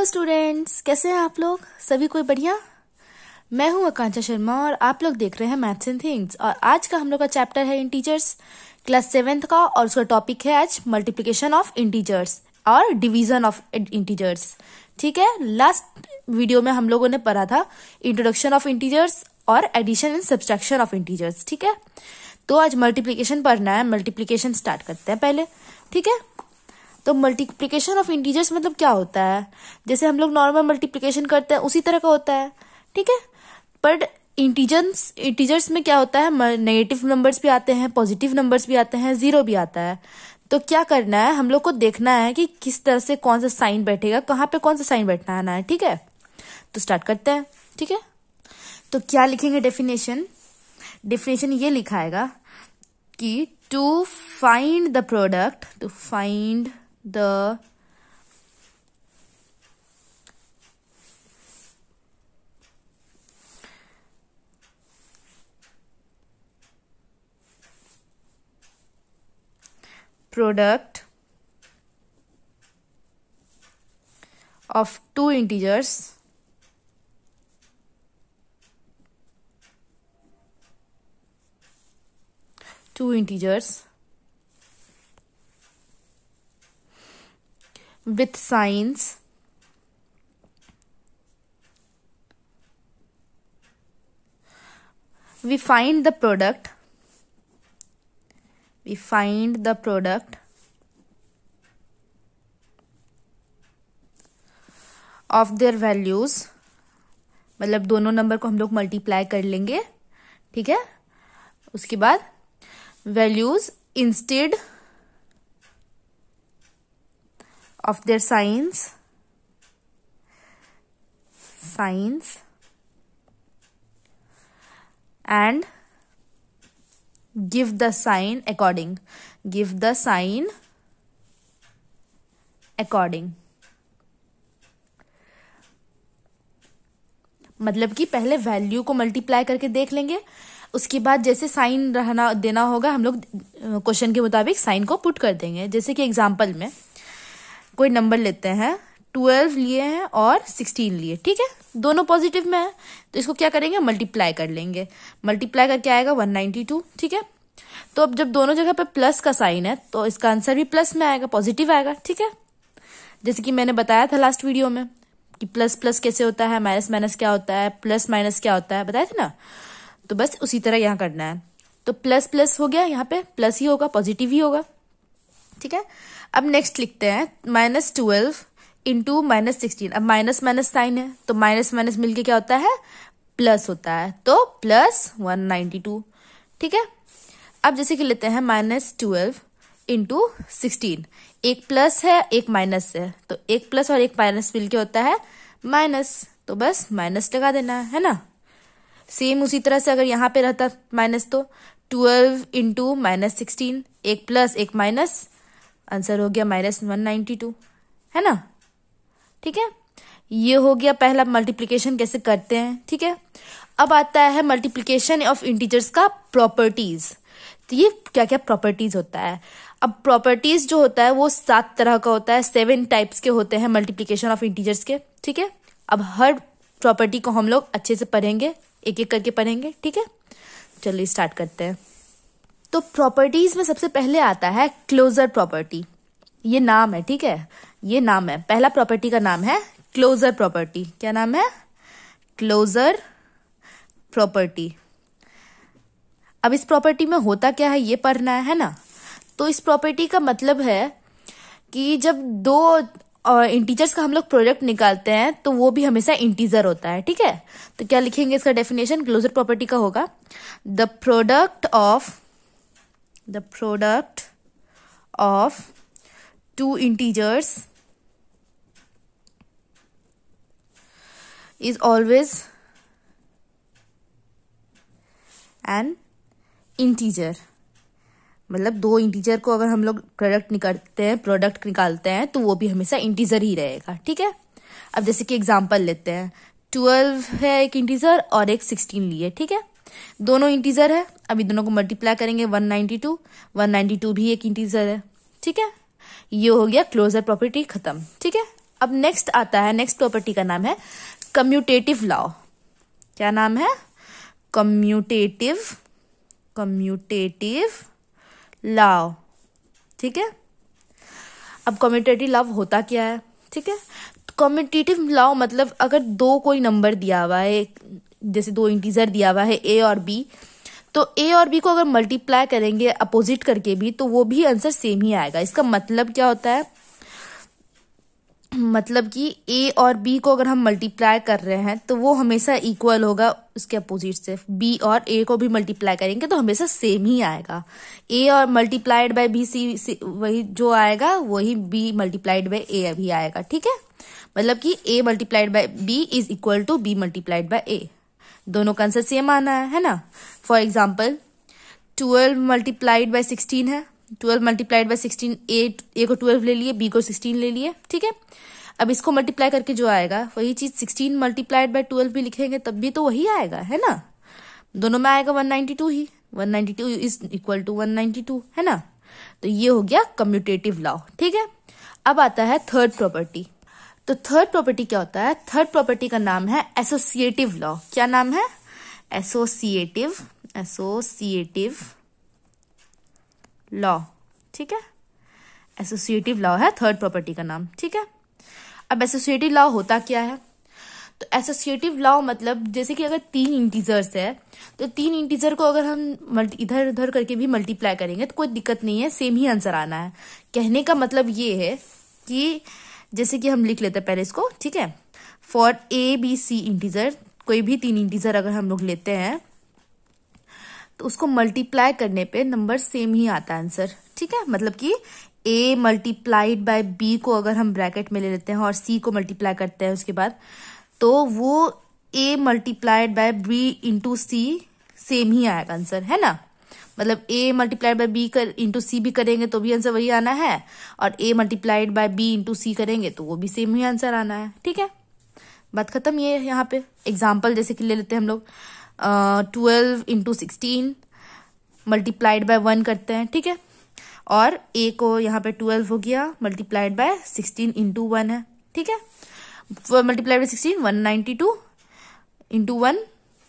Hello students, कैसे हैं आप लोग? सभी कोई बढ़िया? मैं हूं आकांक्षा शर्मा और आप लोग देख रहे हैं मैथ्स एंड थिंग्स। और आज का हम लोग का चैप्टर है इंटीजर्स, क्लास 7th का, और उसका टॉपिक है आज मल्टीप्लिकेशन ऑफ इंटीजर्स और डिवीजन ऑफ इंटीजर्स। ठीक है, लास्ट वीडियो में हम लोगों ने पढ़ा था इंट्रोडक्शन ऑफ इंटीजर्स और addition and subtraction of integers. ठीक है, तो आज मल्टीप्लिकेशन पढ़ना है। मल्टीप्लिकेशन स्टार्ट करते हैं पहले। ठीक है, तो मल्टीप्लिकेशन ऑफ इंटीजर्स मतलब क्या होता है? जैसे हम लोग नॉर्मल मल्टीप्लिकेशन करते हैं उसी तरह का होता है। ठीक है, पर इंटीजर्स में क्या होता है, नेगेटिव नंबर्स भी आते हैं, पॉजिटिव नंबर्स भी आते हैं, जीरो भी आता है। तो क्या करना है, हम लोग को देखना है कि किस तरह से कौन सा साइन बैठेगा, कहाँ पे कौन सा साइन बैठना आना है। ठीक है, तो स्टार्ट करते हैं। ठीक है, तो क्या लिखेंगे? डेफिनेशन ये लिखाएगा कि to find the product, the product of two integers with signs we find the product of their values, मतलब दोनों नंबर को हम लोग मल्टीप्लाई कर लेंगे। ठीक है, उसके बाद values instead of their signs and give the sign according मतलब कि पहले वैल्यू को मल्टीप्लाई करके देख लेंगे, उसके बाद जैसे साइन रहना देना होगा हम लोग क्वेश्चन के मुताबिक साइन को पुट कर देंगे। जैसे कि एग्जांपल में कोई नंबर लेते हैं, 12 लिए हैं और 16 लिए। ठीक है, दोनों पॉजिटिव में है, तो इसको क्या करेंगे, मल्टीप्लाई कर लेंगे। मल्टीप्लाई करके आएगा 192। ठीक है, तो अब जब दोनों जगह पे प्लस का साइन है तो इसका आंसर भी प्लस में आएगा, पॉजिटिव आएगा। ठीक है, जैसे कि मैंने बताया था लास्ट वीडियो में कि प्लस प्लस कैसे होता है, माइनस माइनस क्या होता है, प्लस माइनस क्या होता है, बताया था ना। तो बस उसी तरह यहाँ करना है। तो प्लस प्लस हो गया, यहाँ पे प्लस ही होगा, पॉजिटिव ही होगा। ठीक है, अब नेक्स्ट लिखते हैं -12 इंटू -16। अब माइनस माइनस साइन है तो माइनस माइनस मिलके क्या होता है, प्लस होता है, तो प्लस 192। ठीक है, अब जैसे कि लेते हैं -12 इंटू 16, एक प्लस है एक माइनस है, तो एक प्लस और एक माइनस मिलके होता है माइनस, तो बस माइनस लगा देना है ना। सेम उसी तरह से अगर यहाँ पे रहता माइनस तो 12 इंटू -16, एक प्लस एक माइनस, आंसर हो गया -192, है ना। ठीक है, ये हो गया पहला मल्टीप्लिकेशन कैसे करते हैं। ठीक है, अब आता है मल्टीप्लिकेशन ऑफ इंटीजर्स का प्रॉपर्टीज। तो ये क्या क्या प्रॉपर्टीज होता है? अब प्रॉपर्टीज जो होता है वो 7 तरह का होता है, 7 टाइप्स के होते हैं मल्टीप्लिकेशन ऑफ इंटीजर्स के। ठीक है, अब हर प्रॉपर्टी को हम लोग अच्छे से पढ़ेंगे, एक एक करके पढ़ेंगे। ठीक है, चलिए स्टार्ट करते हैं। तो प्रॉपर्टीज में सबसे पहले आता है क्लोजर प्रॉपर्टी। ये नाम है, ठीक है, ये नाम है। पहला प्रॉपर्टी का नाम है क्लोजर प्रॉपर्टी। क्या नाम है? Closure property. अब इस प्रॉपर्टी में होता क्या है ये पढ़ना है ना। तो इस प्रॉपर्टी का मतलब है कि जब दो इंटीजर्स का हम लोग प्रोडक्ट निकालते हैं तो वो भी हमेशा इंटीजर होता है। ठीक है, तो क्या लिखेंगे इसका डेफिनेशन? क्लोजर प्रॉपर्टी का होगा the product of two integers is always an integer। मतलब दो इंटीजर को अगर हम लोग प्रोडक्ट निकालते हैं तो वो भी हमेशा इंटीजर ही रहेगा। ठीक है, अब जैसे कि एग्जांपल लेते हैं, 12 है एक इंटीजर और एक 16 लिए। ठीक है, दोनों इंटीजर है, अभी दोनों को मल्टीप्लाई करेंगे 192 भी एक इंटीजर है। ठीक है, ये हो गया क्लोजर प्रॉपर्टी खत्म। ठीक है, अब नेक्स्ट आता है, नेक्स्ट प्रॉपर्टी का नाम है कम्यूटेटिव लॉ। क्या नाम है? Commutative law. ठीक है, अब कम्यूटेटिव लॉ होता क्या है? ठीक है, कम्यूटेटिव लॉ मतलब अगर दो कोई नंबर दिया हुआ है, जैसे दो इंटीजर दिया हुआ है ए और बी, तो ए और बी को अगर मल्टीप्लाई करेंगे अपोजिट करके भी तो वो भी आंसर सेम ही आएगा। इसका मतलब क्या होता है? मतलब कि ए और बी को अगर हम मल्टीप्लाई कर रहे हैं तो वो हमेशा इक्वल होगा उसके अपोजिट से। बी और ए को भी मल्टीप्लाई करेंगे तो हमेशा सेम ही आएगा। ए और मल्टीप्लाइड बाय बी सी वही जो आएगा वही बी मल्टीप्लाइड बाय ए भी आएगा। ठीक है, मतलब कि A multiplied by B is equal to B multiplied by A. दोनों का आंसर सेम आना है ना। फॉर एग्जाम्पल 12 मल्टीप्लाइड बाय 16 है, 12 मल्टीप्लाइड बाय 16, ए को 12 ले लिए, बी को 16 ले लिए। ठीक है, अब इसको मल्टीप्लाई करके जो आएगा वही चीज 16 मल्टीप्लाइड बाय 12 भी लिखेंगे तब भी तो वही आएगा, है ना। दोनों में आएगा 192 ही, 192 इज इक्वल टू 192, है ना। तो ये हो गया कम्यूटेटिव लॉ। ठीक है, अब आता है थर्ड प्रॉपर्टी। तो थर्ड प्रॉपर्टी क्या होता है? थर्ड प्रॉपर्टी का नाम है एसोसिएटिव लॉ। क्या नाम है? Associative law. ठीक है, एसोसिएटिव लॉ है थर्ड प्रॉपर्टी का नाम। ठीक है, अब एसोसिएटिव लॉ होता क्या है? तो एसोसिएटिव लॉ मतलब जैसे कि अगर 3 इंटीजर्स है तो 3 इंटीजर को अगर हम इधर उधर करके भी मल्टीप्लाई करेंगे तो कोई दिक्कत नहीं है, सेम ही आंसर आना है। कहने का मतलब ये है कि जैसे कि हम लिख लेते हैं पहले इसको। ठीक है, for a b c integer, कोई भी 3 इंटीजर अगर हम लोग लेते हैं तो उसको मल्टीप्लाई करने पे नंबर सेम ही आता है आंसर। ठीक है, मतलब कि a मल्टीप्लाइड बाय b को अगर हम ब्रैकेट में ले लेते हैं और c को मल्टीप्लाई करते हैं उसके बाद, तो वो a multiplied by b into C same ही आएगा आंसर, है ना। मतलब a multiplied by b into C भी करेंगे तो भी आंसर वही आना है, और a multiplied by b into C करेंगे तो वो भी सेम ही आंसर आना है। ठीक है, बात खत्म। ये यहाँ पे एग्जाम्पल जैसे कि ले लेते हैं हम लोग 12 इंटू 16 मल्टीप्लाइड बाय 1 करते हैं। ठीक है, और a को यहाँ पे 12 हो गया मल्टीप्लाइड बाय 16 इंटू 1 है। ठीक है, मल्टीप्लाइड बाय 16 192 इंटू 1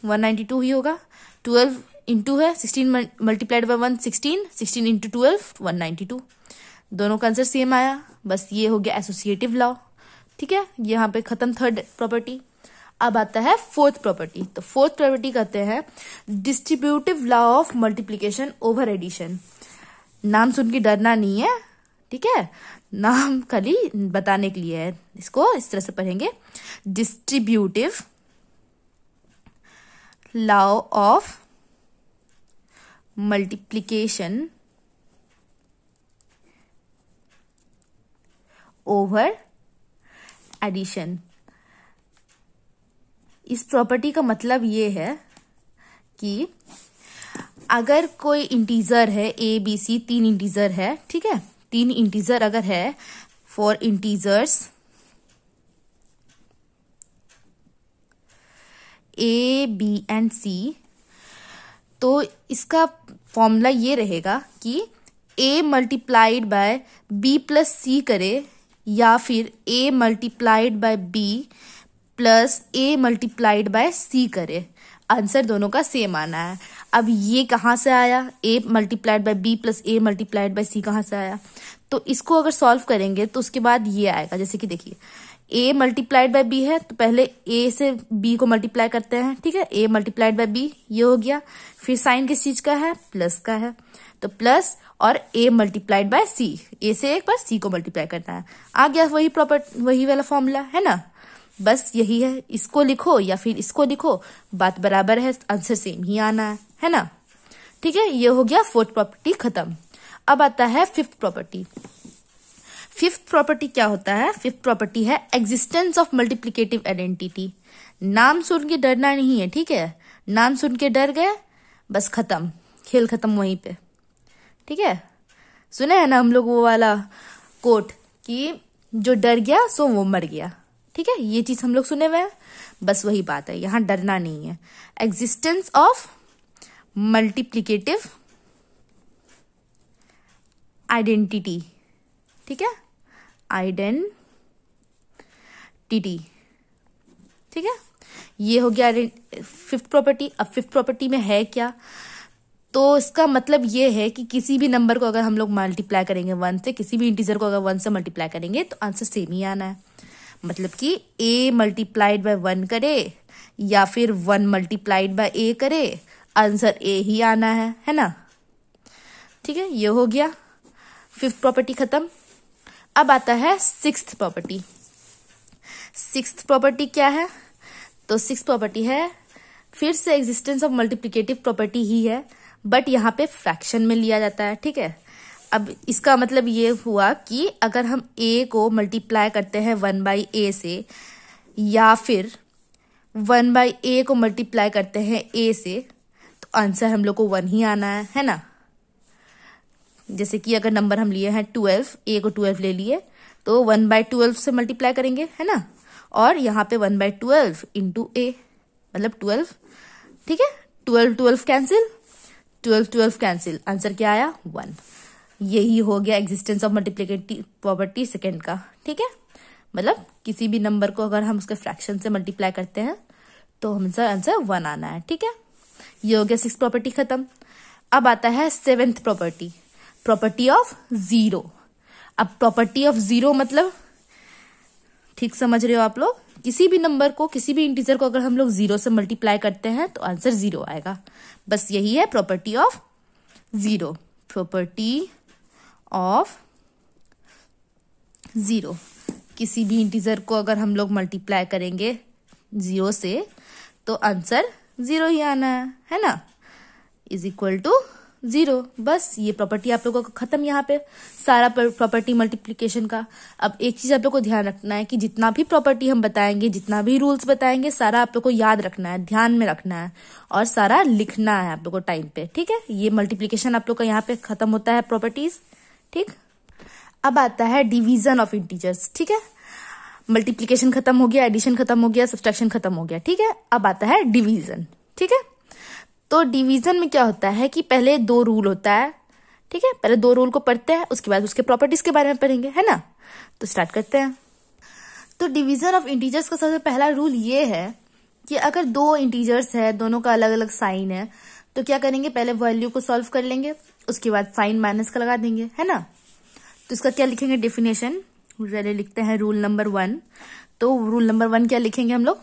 192 ही होगा। 12 इंटू है 16 मल्टीप्लाइड बाय 1 16, 16 इंटू 12 192। दोनों का आंसर सेम आया। बस ये हो गया एसोसिएटिव लॉ। ठीक है, यहाँ पे खत्म थर्ड प्रॉपर्टी। अब आता है फोर्थ प्रॉपर्टी। तो फोर्थ प्रॉपर्टी कहते हैं distributive law of multiplication over addition. नाम सुन के डरना नहीं है, ठीक है, नाम खाली बताने के लिए है। इसको इस तरह से पढ़ेंगे, distributive law of multiplication over addition. इस प्रॉपर्टी का मतलब ये है कि अगर कोई इंटीजर है ए बी सी, 3 इंटीजर है। ठीक है, 3 इंटीजर अगर है, for integers A B and C, तो इसका फॉर्मूला ये रहेगा कि a multiplied by b plus C करे या फिर a multiplied by b plus a multiplied by c करे। आंसर दोनों का सेम आना है। अब ये कहाँ से आया? a multiplied by b plus a multiplied by c कहाँ से आया? तो इसको अगर सॉल्व करेंगे तो उसके बाद ये आएगा। जैसे कि देखिए a मल्टीप्लाइड बाय b है तो पहले a से b को मल्टीप्लाई करते हैं। ठीक है, a मल्टीप्लाइड बाय b ये हो गया। फिर साइन किस चीज का है? प्लस का है, तो प्लस और a multiplied by c, a से एक बार c को मल्टीप्लाई करना है। आ गया वही वाला फॉर्मूला, है ना। बस यही है, इसको लिखो या फिर इसको लिखो, बात बराबर है, आंसर सेम ही आना है ना। ठीक है, ये हो गया फोर्थ प्रॉपर्टी खत्म। अब आता है फिफ्थ प्रॉपर्टी। फिफ्थ प्रॉपर्टी क्या होता है? फिफ्थ प्रॉपर्टी है एग्जिस्टेंस ऑफ मल्टीप्लिकेटिव आइडेंटिटी। नाम सुन के डरना नहीं है, ठीक है, नाम सुन के डर गए बस खत्म, खेल खत्म वहीं पे। ठीक है, सुने है ना हम लोग वो वाला कोट कि जो डर गया सो वो मर गया। ठीक है, ये चीज हम लोग सुने हुए हैं, बस वही बात है, यहां डरना नहीं है। एग्जिस्टेंस ऑफ मल्टीप्लिकेटिव आइडेंटिटी, ठीक है, आइडेंटिटी। आइडेंटिटी। ठीक है, ये हो गया फिफ्थ प्रॉपर्टी। अब फिफ्थ प्रॉपर्टी में है क्या, तो इसका मतलब ये है कि किसी भी नंबर को अगर हम लोग मल्टीप्लाई करेंगे 1 से, किसी भी इंटीजर को अगर 1 से मल्टीप्लाई करेंगे तो आंसर सेम ही आना है। मतलब कि a मल्टीप्लाइड बाय 1 करे या फिर 1 मल्टीप्लाइड बाय a करे, आंसर a ही आना है ना। ठीक है, ये हो गया फिफ्थ प्रॉपर्टी खत्म। अब आता है सिक्स्थ प्रॉपर्टी। सिक्स्थ प्रॉपर्टी क्या है, तो सिक्स्थ प्रॉपर्टी है फिर से एग्जिस्टेंस ऑफ मल्टीप्लिकेटिव प्रॉपर्टी ही है, बट यहाँ पे फ्रैक्शन में लिया जाता है। ठीक है, अब इसका मतलब ये हुआ कि अगर हम a को मल्टीप्लाई करते हैं 1/a से, या फिर 1/a को मल्टीप्लाई करते हैं a से, तो आंसर हम लोग को 1 ही आना है ना। जैसे कि अगर नंबर हम लिए हैं 12, a को 12 ले लिए तो 1/12 से मल्टीप्लाई करेंगे, है ना। और यहाँ पे 1/12 इंटू a मतलब 12। ठीक है, 12 कैंसिल, 12 कैंसिल, आंसर क्या आया 1। यही हो गया existence of multiplicative property second का। ठीक है, मतलब किसी भी नंबर को अगर हम उसके फ्रैक्शन से मल्टीप्लाई करते हैं तो हमसे आंसर 1 आना है। ठीक है, ये हो गया सिक्स्थ प्रॉपर्टी खत्म। अब आता है seventh property, property of zero. अब प्रॉपर्टी ऑफ जीरो मतलब ठीक समझ रहे हो आप लोग, किसी भी नंबर को, किसी भी इंटीजर को अगर हम लोग 0 से मल्टीप्लाई करते हैं तो आंसर 0 आएगा। बस यही है property of zero. Property of zero, किसी भी इंटीजर को अगर हम लोग मल्टीप्लाई करेंगे 0 से तो आंसर 0 ही आना है ना, इज इक्वल टू 0। बस ये प्रॉपर्टी आप लोगों को खत्म यहाँ पे सारा प्रॉपर्टी मल्टीप्लिकेशन का। अब एक चीज आप लोग को ध्यान रखना है कि जितना भी प्रॉपर्टी हम बताएंगे, जितना भी रूल्स बताएंगे, सारा आप लोग को याद रखना है, ध्यान में रखना है और सारा लिखना है आप लोग को टाइम पे। ठीक है, ये मल्टीप्लिकेशन आप लोग का यहाँ पे खत्म होता है प्रॉपर्टीज। ठीक, अब आता है डिवीजन ऑफ इंटीजर्स। ठीक है, मल्टीप्लिकेशन खत्म हो गया, एडिशन खत्म हो गया, सब्ट्रैक्शन खत्म हो गया। ठीक है, अब आता है डिवीजन। ठीक है, तो डिवीजन में क्या होता है कि पहले 2 रूल होता है। ठीक है, पहले 2 रूल को पढ़ते हैं, उसके बाद उसके प्रॉपर्टीज के बारे में पढ़ेंगे, है ना। तो स्टार्ट करते हैं। तो डिवीजन ऑफ इंटीजर्स का सबसे पहला रूल ये है कि अगर 2 इंटीजर्स है, दोनों का अलग अलग साइन है, तो क्या करेंगे, पहले वैल्यू को सॉल्व कर लेंगे, उसके बाद साइन माइनस का लगा देंगे, है ना। तो इसका क्या लिखेंगे, डेफिनेशन पहले लिखते हैं रूल नंबर 1। तो रूल नंबर 1 क्या लिखेंगे हम लोग,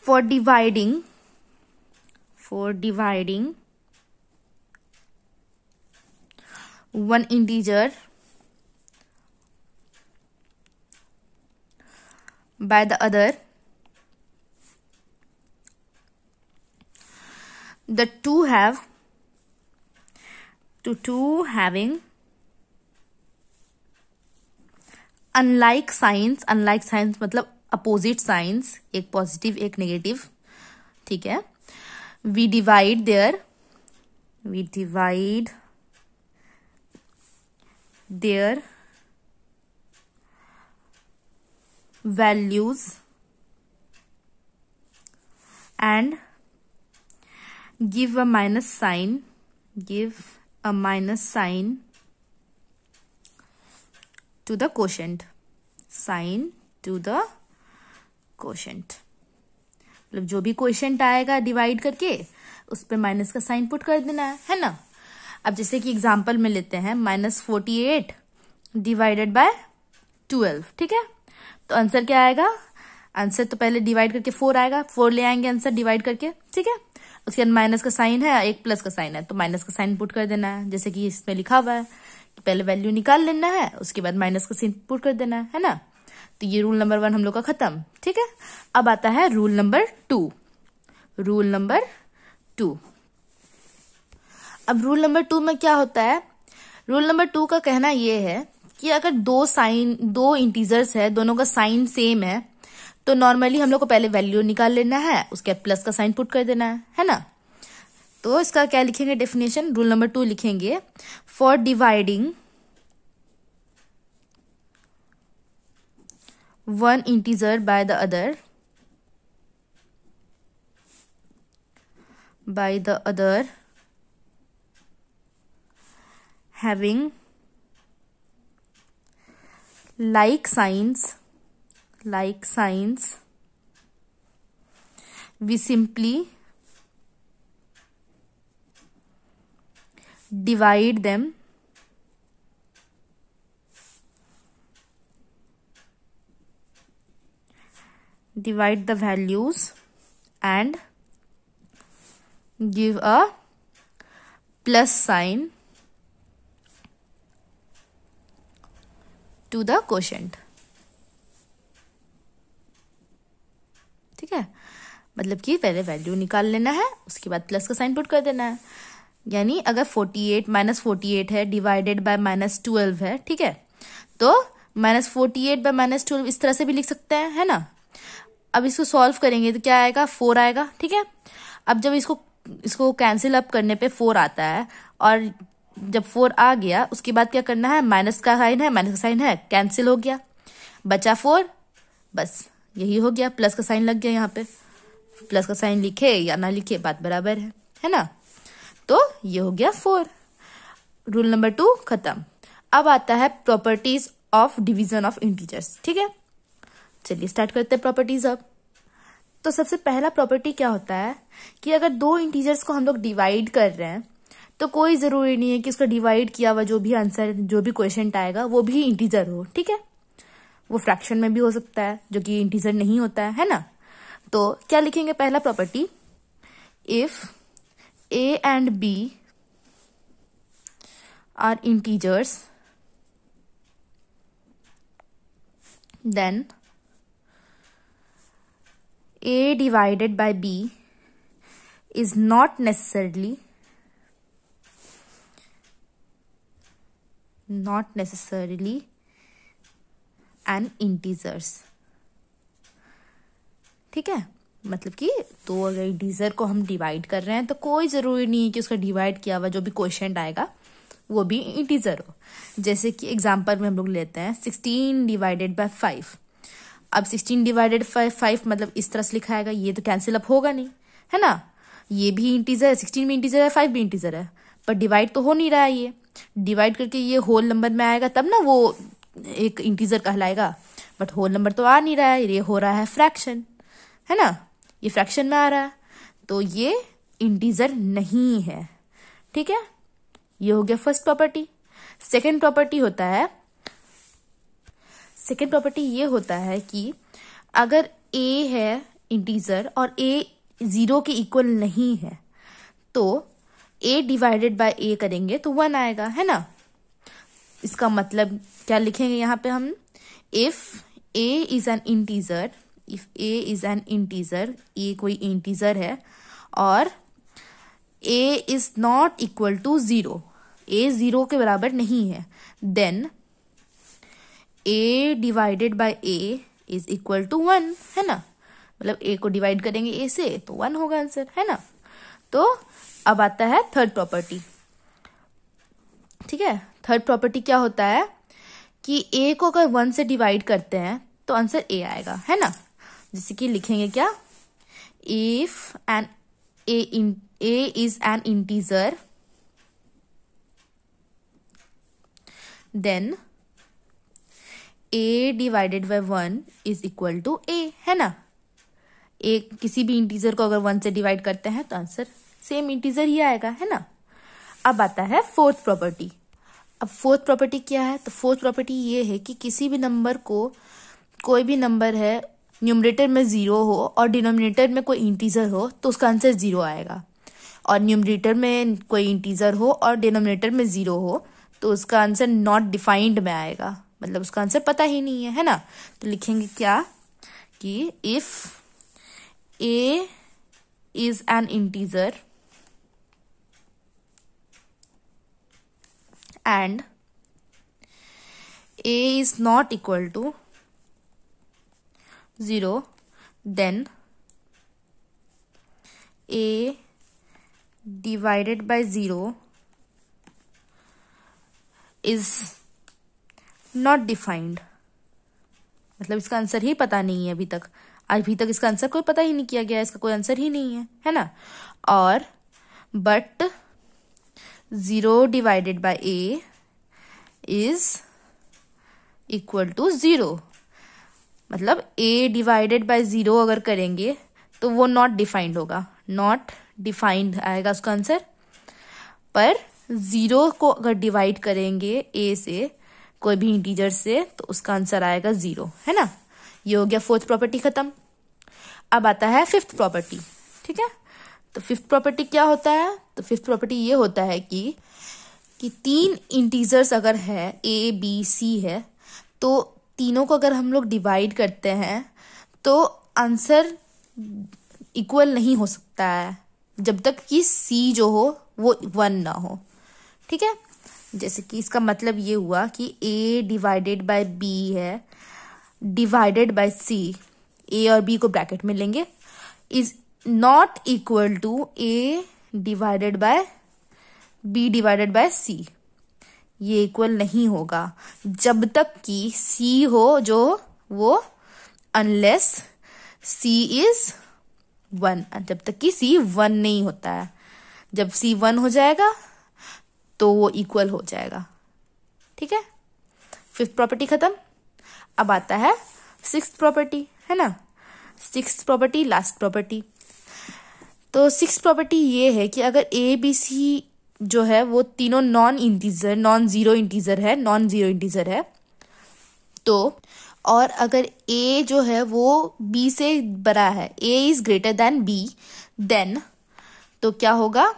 for dividing one integer by the other, the two having unlike signs मतलब अपोजिट साइंस, एक पॉजिटिव एक नेगेटिव। ठीक है, we divide their values and give a minus sign to the quotient, मतलब जो भी क्वोशिएंट आएगा डिवाइड करके उस पे माइनस का साइन पुट कर देना है ना। अब जैसे कि एग्जांपल में लेते हैं -48 डिवाइडेड बाय 12। ठीक है, तो आंसर क्या आएगा, आंसर तो पहले डिवाइड करके 4 आएगा, 4 ले आएंगे आंसर डिवाइड करके। ठीक है, उसके बाद माइनस का साइन है, एक प्लस का साइन है, तो माइनस का साइन पुट कर देना है, जैसे कि इसमें लिखा हुआ है कि पहले वैल्यू निकाल लेना है, उसके बाद माइनस का साइन पुट कर देना है ना। तो ये रूल नंबर 1 हम लोग का खत्म। ठीक है, अब आता है रूल नंबर 2। अब रूल नंबर 2 में क्या होता है, रूल नंबर 2 का कहना यह है कि अगर 2 इंटीजर्स है, दोनों का साइन सेम है, तो नॉर्मली हम लोग को पहले वैल्यू निकाल लेना है, उसके बाद प्लस का साइन पुट कर देना है ना। तो इसका क्या लिखेंगे, डेफिनेशन रूल नंबर 2 लिखेंगे, for dividing one integer by the other having like signs like signs, we simply divide them divide the values and give a plus sign to the quotient. ठीक है, मतलब कि पहले वैल्यू निकाल लेना है, उसके बाद प्लस का साइन पुट कर देना है। यानी अगर 48 -48 है डिवाइडेड बाय -12 है, ठीक है, तो -48 बाय -12 इस तरह से भी लिख सकते हैं, है ना। अब इसको सॉल्व करेंगे तो क्या आएगा, 4 आएगा, ठीक है। अब जब इसको कैंसिल अप करने पे 4 आता है, और जब 4 आ गया उसके बाद क्या करना है, माइनस का साइन है, कैंसिल हो गया, बचा 4, बस यही हो गया, प्लस का साइन लग गया। यहाँ पे प्लस का साइन लिखे या ना लिखे बात बराबर है ना। तो ये हो गया 4। रूल नंबर 2 खत्म। अब आता है properties of division of integers, ठीक है। चलिए स्टार्ट करते हैं प्रॉपर्टीज अब। तो सबसे पहला प्रॉपर्टी क्या होता है कि अगर दो इंटीजर्स को हम लोग डिवाइड कर रहे हैं तो कोई जरूरी नहीं है कि उसका डिवाइड किया हुआ जो भी आंसर, जो भी क्वेश्चन आएगा वो भी इंटीजर हो, ठीक है। वो फ्रैक्शन में भी हो सकता है जो कि इंटीजर नहीं होता है ना। तो क्या लिखेंगे, पहला property, if a and b are integers then a divided by b is not necessarily an integers, ठीक है। मतलब कि तो अगर इंटीजर को हम डिवाइड कर रहे हैं तो कोई जरूरी नहीं है कि उसका डिवाइड किया हुआ जो भी क्वेश्चन आएगा वो भी इंटीजर हो। जैसे कि एग्जांपल में हम लोग लेते हैं 16 डिवाइडेड बाय 5। अब 16 डिवाइडेड बाय 5 मतलब इस तरह से लिखा आएगा, ये तो कैंसिल अप होगा नहीं, है ना। ये भी इंटीजर है, 16 भी इंटीजर है, 5 भी इंटीजर है, पर डिवाइड तो हो नहीं रहा है। ये डिवाइड करके ये होल नंबर में आएगा तब ना वो एक इंटीजर कहलाएगा, बट होल नंबर तो आ नहीं रहा है, ये हो रहा है फ्रैक्शन, है ना। ये फ्रैक्शन में आ रहा है तो ये इंटीजर नहीं है, ठीक है। ये हो गया फर्स्ट प्रॉपर्टी। सेकंड प्रॉपर्टी ये होता है कि अगर a है इंटीजर और a 0 के इक्वल नहीं है तो a डिवाइडेड बाय a करेंगे तो 1 आएगा, है ना। इसका मतलब क्या लिखेंगे यहाँ पे हम, if a is an integer, if a is an integer, a कोई इंटीजर है और a is not equal to 0, a 0 के बराबर नहीं है, then a divided by a is equal to 1, है ना। मतलब a को डिवाइड करेंगे a से तो 1 होगा आंसर, है ना। तो अब आता है थर्ड प्रॉपर्टी, ठीक है। थर्ड प्रॉपर्टी क्या होता है कि a को अगर 1 से डिवाइड करते हैं तो आंसर a आएगा, है ना। जैसे कि लिखेंगे क्या, if an a is an integer then a divided by 1 is equal to a, है ना। a किसी भी इंटीजर को अगर 1 से डिवाइड करते हैं तो आंसर सेम इंटीजर ही आएगा, है ना। अब आता है फोर्थ प्रॉपर्टी। अब फोर्थ प्रॉपर्टी क्या है, तो फोर्थ प्रॉपर्टी ये है कि किसी भी नंबर को, कोई भी नंबर है न्यूमरेटर में 0 हो और डिनोमिनेटर में कोई इंटीजर हो तो उसका आंसर 0 आएगा, और न्यूमरेटर में कोई इंटीजर हो और डिनोमिनेटर में 0 हो तो उसका आंसर नॉट डिफाइंड में आएगा, मतलब उसका आंसर पता ही नहीं है ना। तो लिखेंगे क्या कि if a is an integer and a is not equal to 0 then a divided by 0 is not defined, मतलब इसका आंसर ही पता नहीं है अभी तक इसका आंसर कोई पता ही नहीं किया गया, इसका कोई आंसर ही नहीं है ना। और but 0 divided by a is equal to 0, मतलब a डिवाइडेड बाय 0 अगर करेंगे तो वो नॉट डिफाइंड होगा, नॉट डिफाइंड आएगा उसका आंसर। पर 0 को अगर डिवाइड करेंगे a से, कोई भी इंटीजर से, तो उसका आंसर आएगा 0, है ना। ये हो गया फोर्थ प्रॉपर्टी खत्म। अब आता है फिफ्थ प्रॉपर्टी, ठीक है। तो फिफ्थ प्रॉपर्टी क्या होता है? तो फिफ्थ प्रॉपर्टी ये होता है कि 3 इंटीजर्स अगर है a b c है, तो तीनों को अगर हम लोग डिवाइड करते हैं तो आंसर इक्वल नहीं हो सकता है जब तक कि c जो हो वो 1 ना हो, ठीक है। जैसे कि इसका मतलब ये हुआ कि a डिवाइडेड बाय b है डिवाइडेड बाय c, a और b को ब्रैकेट में लेंगे, is not equal to a divided by b divided by c। ये इक्वल नहीं होगा जब तक कि c हो जो वो, अनलेस c इज 1, जब तक कि c 1 नहीं होता है। जब c 1 हो जाएगा तो वो इक्वल हो जाएगा, ठीक है। फिफ्थ प्रॉपर्टी खत्म। अब आता है सिक्स्थ प्रॉपर्टी, है ना। Sixth property last property. तो सिक्स्थ प्रॉपर्टी ये है कि अगर a b c जो है वो तीनों नॉन जीरो इंटीजर है, तो और अगर a जो है वो b से बड़ा है, a is greater than b, then तो क्या होगा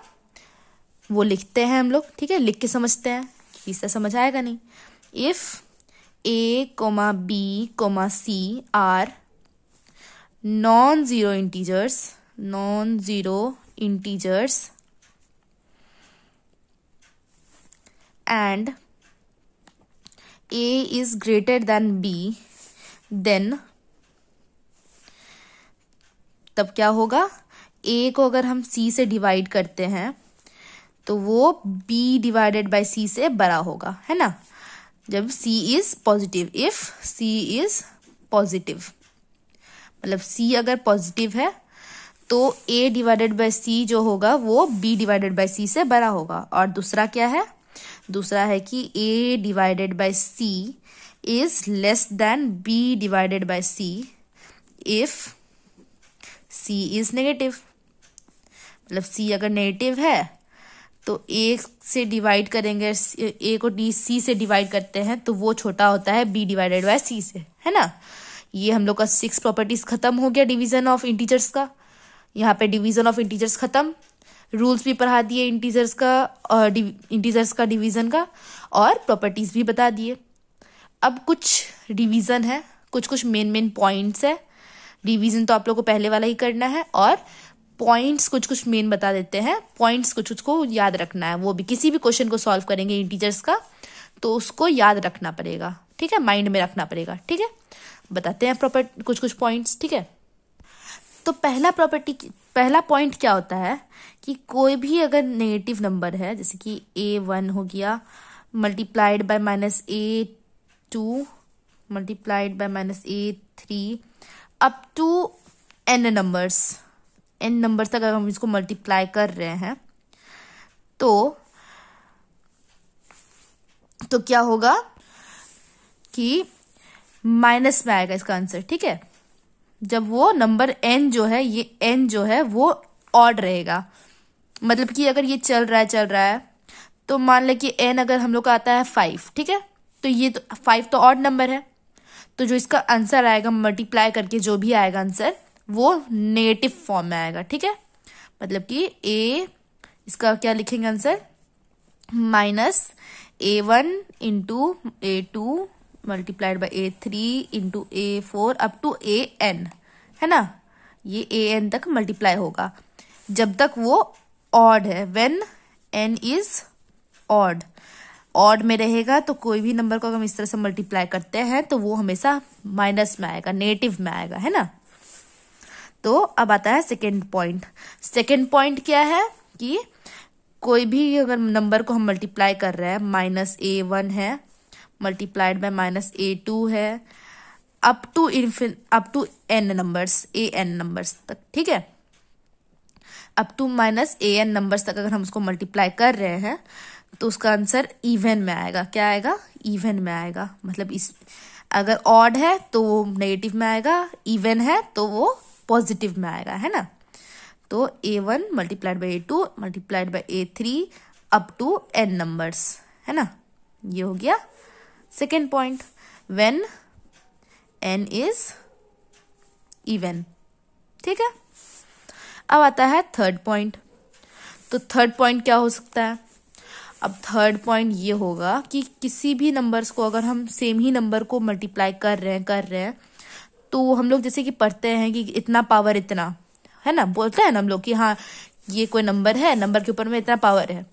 वो लिखते हैं हम लोग, ठीक है। लिख के समझते हैं, इससे समझ आएगा नहीं। If a, b, c are non zero integers and a is greater than b, then तब क्या होगा, a को अगर हम c से डिवाइड करते हैं तो वो b डिवाइडेड बाय c से बड़ा होगा, है ना। जब c is positive, if c is positive, मतलब c अगर पॉजिटिव है तो a डिवाइडेड बाय c जो होगा वो b डिवाइडेड बाय c से बड़ा होगा। और दूसरा क्या है, दूसरा है कि a divided by c is less than b divided by c if c is negative. मतलब c अगर नेगेटिव है तो a से डिवाइड करेंगे, a को c से डिवाइड करते हैं तो वो छोटा होता है b डिवाइडेड बाय c से, है ना। ये हम लोग का 6 प्रॉपर्टीज खत्म हो गया डिवीजन ऑफ इंटीजर्स का। यहाँ पे डिवीजन ऑफ इंटीजर्स खत्म, रूल्स भी पढ़ा दिए इंटीजर्स का डिवीजन का, और प्रॉपर्टीज भी बता दिए। अब कुछ डिवीजन है, कुछ मेन पॉइंट्स है। डिवीजन तो आप लोग को पहले वाला ही करना है, और पॉइंट्स कुछ मेन बता देते हैं। पॉइंट्स कुछ को याद रखना है, वो भी किसी भी क्वेश्चन को सॉल्व करेंगे इंटीजर्स का तो उसको याद रखना पड़ेगा, ठीक है, माइंड में रखना पड़ेगा, ठीक है। बताते हैं कुछ पॉइंट्स, ठीक है। तो पहला पॉइंट क्या होता है कि कोई भी अगर नेगेटिव नंबर है, जैसे कि a1 हो गया multiplied by -a2 multiplied by -a3 up to n numbers तक अगर हम इसको मल्टीप्लाई कर रहे हैं तो क्या होगा कि माइनस में आएगा इसका आंसर, ठीक है। जब वो नंबर n जो है, ये n जो है वो ऑड रहेगा। मतलब कि अगर ये चल रहा है तो मान ले कि n अगर हम लोग का आता है 5, ठीक है, तो ये तो 5 तो ऑड नंबर है, तो जो इसका आंसर आएगा मल्टीप्लाई करके जो भी आएगा आंसर वो नेगेटिव फॉर्म में आएगा, ठीक है। मतलब कि इसका क्या लिखेंगे answer, -a1 into a2 multiplied by a3 into a4 up to an, है ना। ये an तक मल्टीप्लाई होगा जब तक वो ऑड है। व्हेन n इज ऑड में रहेगा तो कोई भी नंबर को अगर हम इस तरह से मल्टीप्लाई करते हैं तो वो हमेशा माइनस में आएगा, नेगेटिव में आएगा, है ना। तो अब आता है सेकेंड पॉइंट क्या है कि कोई भी अगर नंबर को हम मल्टीप्लाई कर रहे हैं, -a1 है मल्टीप्लाइड बाय -a2 है अप टू n नंबर्स तक, ठीक है। अप टू -an नंबर्स तक अगर हम उसको मल्टीप्लाई कर रहे हैं तो उसका आंसर इवन में आएगा। क्या आएगा, इवन में आएगा। मतलब इस अगर ऑड है तो वो नेगेटिव में आएगा, इवन है तो वो पॉजिटिव में आएगा, है ना। तो A1 multiplied by A2 multiplied by A3 up to n numbers, है ना। ये हो गया second point, when n is even. ठीक है, अब आता है थर्ड पॉइंट। तो थर्ड पॉइंट क्या हो सकता है? अब थर्ड पॉइंट ये होगा कि किसी भी नंबर्स को अगर हम सेम ही नंबर को मल्टीप्लाई कर रहे हैं तो हम लोग जैसे कि पढ़ते हैं कि इतना पावर इतना, है ना, बोलते हैं ना हम लोग कि हाँ ये कोई नंबर है, नंबर के ऊपर में इतना पावर है,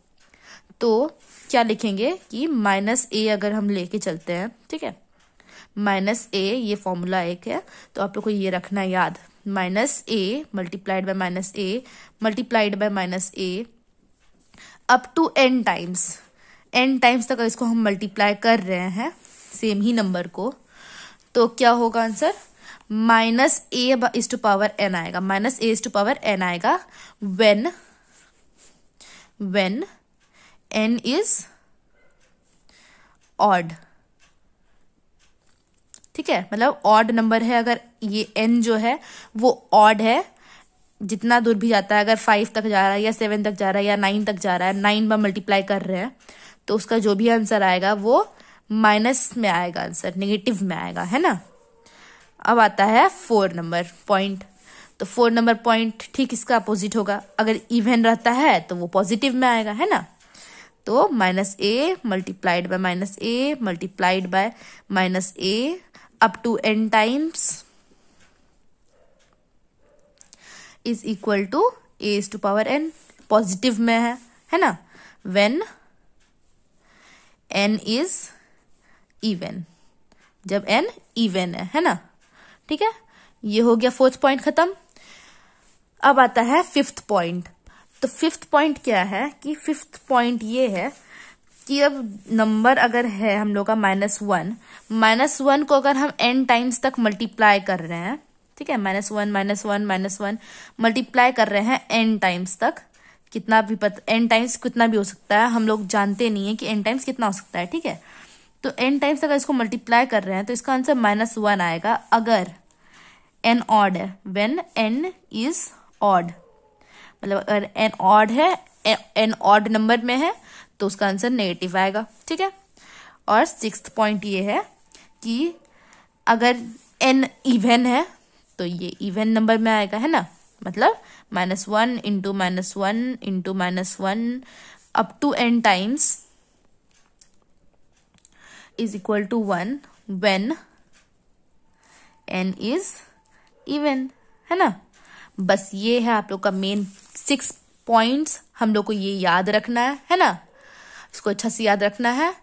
तो क्या लिखेंगे कि -a अगर हम लेके चलते हैं, ठीक है, -a, ये फॉर्मूला एक है तो आप लोग को ये रखना है याद, -a multiplied by -a multiplied by -a up to n times तक इसको हम मल्टीप्लाई कर रहे हैं सेम ही नंबर को, तो क्या होगा answer? -a is to power n आएगा, -a is to power n आएगा व्हेन n इज ऑड। ठीक है, मतलब ऑड नंबर है, अगर ये n जो है वो ऑड है, जितना दूर भी जाता है, अगर 5 तक जा रहा है या 7 तक जा रहा है या 9 तक जा रहा है, 9 बार मल्टीप्लाई कर रहे हैं, तो उसका जो भी आंसर आएगा वो माइनस में आएगा, आंसर नेगेटिव में आएगा, है ना। अब आता है 4 नंबर पॉइंट। तो 4 नंबर पॉइंट ठीक इसका अपोजिट होगा, अगर इवन रहता है तो वो पॉजिटिव में आएगा, है ना। तो -a multiplied by -a multiplied by -a up to n times is equal to a is to power n, positive में है ना, व्हेन n इज इवन, जब n इवन है ना। ठीक है, ये हो गया 4th पॉइंट खत्म। अब आता है 5th पॉइंट। तो 5th पॉइंट क्या है कि 5th पॉइंट ये है कि अब नंबर अगर है हम लोग का -1 को अगर हम n टाइम्स तक मल्टीप्लाई कर रहे हैं, ठीक है, -1 मल्टीप्लाई कर रहे हैं n टाइम्स तक, कितना भी n टाइम्स कितना भी हो सकता है, हम लोग जानते नहीं है कि n टाइम्स कितना हो सकता है, ठीक है। तो n टाइम्स अगर इसको मल्टीप्लाई कर रहे हैं तो इसका आंसर -1 आएगा अगर n ऑड है, व्हेन n इज ऑड, मतलब अगर n ऑड है, n ऑड नंबर में है तो उसका आंसर नेगेटिव आएगा, ठीक है। और 6th पॉइंट ये है कि अगर n इवन है तो ये इवन नंबर में आएगा, है ना, मतलब -1 into -1 into -1 up to n times is equal to 1 when n is even, है ना। बस ये है आप लोग का मेन 6 पॉइंट्स, हम लोग को ये याद रखना है ना, इसको अच्छा से याद रखना है।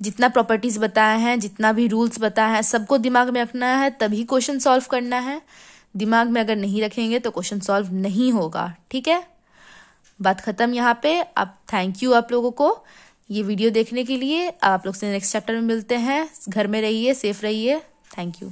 जितना प्रॉपर्टीज बताए हैं, जितना भी रूल्स बताए हैं, सबको दिमाग में रखना है, तभी क्वेश्चन सॉल्व करना है। दिमाग में अगर नहीं रखेंगे तो क्वेश्चन सॉल्व नहीं होगा, ठीक है। बात खत्म यहाँ पे। अब थैंक यू आप लोगों को ये वीडियो देखने के लिए। आप लोग से नेक्स्ट चैप्टर में मिलते हैं। घर में रहिए, सेफ रहिए। Thank you.